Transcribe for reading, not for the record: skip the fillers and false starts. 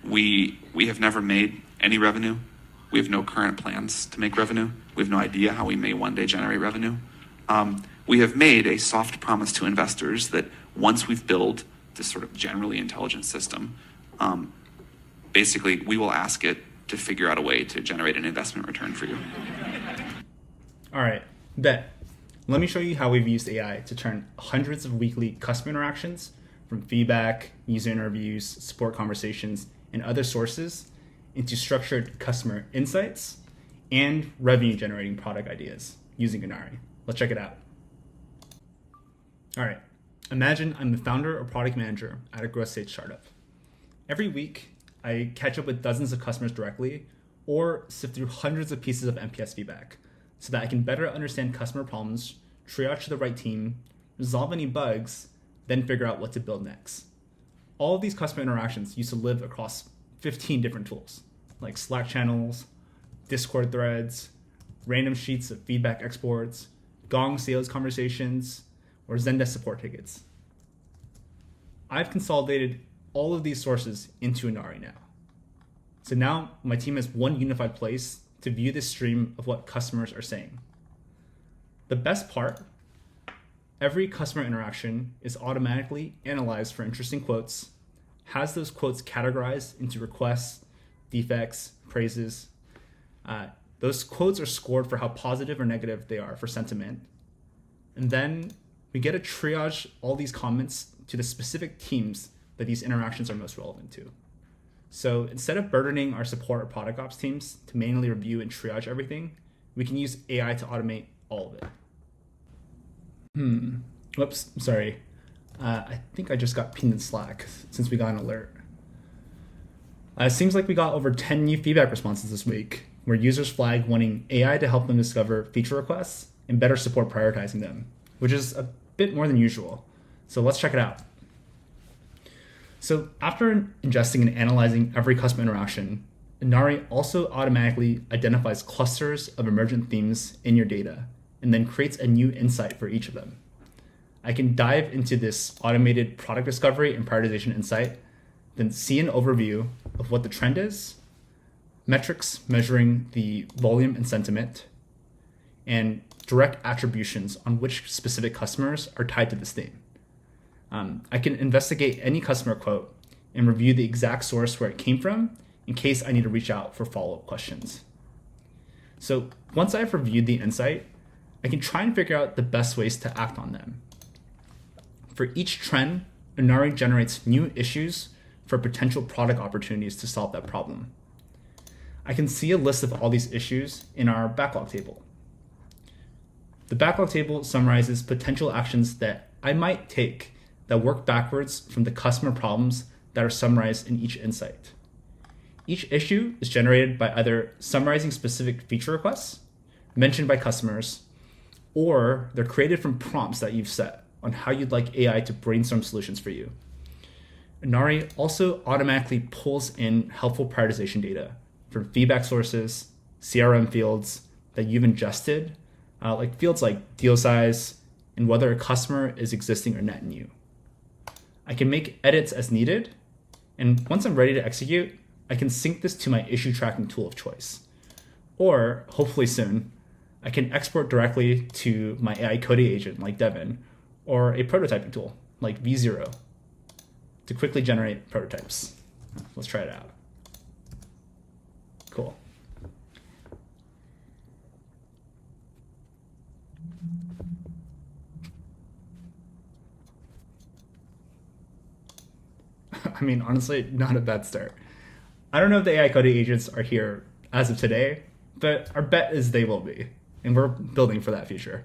We have never made any revenue. We have no current plans to make revenue. We have no idea how we may one day generate revenue. We have made a soft promise to investors that once we've built this sort of generally intelligent system, basically we will ask it to figure out a way to generate an investment return for you. All right, bet. Let me show you how we've used AI to turn hundreds of weekly customer interactions from feedback, user interviews, support conversations, and other sources into structured customer insights and revenue-generating product ideas using Inari. Let's check it out. All right, imagine I'm the founder or product manager at a growth stage startup. Every week, I catch up with dozens of customers directly or sift through hundreds of pieces of NPS feedback so that I can better understand customer problems, triage to the right team, resolve any bugs, then figure out what to build next. All of these customer interactions used to live across 15 different tools, like Slack channels, Discord threads, random sheets of feedback exports, Gong sales conversations, or Zendesk support tickets. I've consolidated all of these sources into Inari now. So now my team has one unified place to view this stream of what customers are saying. The best part, every customer interaction is automatically analyzed for interesting quotes, has those quotes categorized into requests, defects, praises. Those quotes are scored for how positive or negative they are for sentiment. And then we get to triage all these comments to the specific teams that these interactions are most relevant to. So instead of burdening our support or product ops teams to manually review and triage everything, we can use AI to automate all of it. Whoops, sorry. I think I just got pinged in Slack since we got an alert. It seems like we got over 10 new feedback responses this week, where users flag wanting AI to help them discover feature requests and better support prioritizing them, which is a bit more than usual. So let's check it out. So after ingesting and analyzing every customer interaction, Inari also automatically identifies clusters of emergent themes in your data and then creates a new insight for each of them. I can dive into this automated product discovery and prioritization insight, then see an overview of what the trend is, metrics measuring the volume and sentiment, and direct attributions on which specific customers are tied to this theme. I can investigate any customer quote and review the exact source where it came from in case I need to reach out for follow-up questions. So once I've reviewed the insight, I can try and figure out the best ways to act on them. For each trend, Inari generates new issues for potential product opportunities to solve that problem. I can see a list of all these issues in our backlog table. The backlog table summarizes potential actions that I might take that work backwards from the customer problems that are summarized in each insight. Each issue is generated by either summarizing specific feature requests mentioned by customers, or they're created from prompts that you've set on how you'd like AI to brainstorm solutions for you. Inari also automatically pulls in helpful prioritization data from feedback sources, CRM fields that you've ingested, like fields like deal size and whether a customer is existing or net new. I can make edits as needed, and once I'm ready to execute, I can sync this to my issue tracking tool of choice. Or, hopefully soon, I can export directly to my AI coding agent like Devin, or a prototyping tool like V0 to quickly generate prototypes. Let's try it out. Cool. I mean, honestly, not a bad start. I don't know if the AI coding agents are here as of today, but our bet is they will be, and we're building for that future.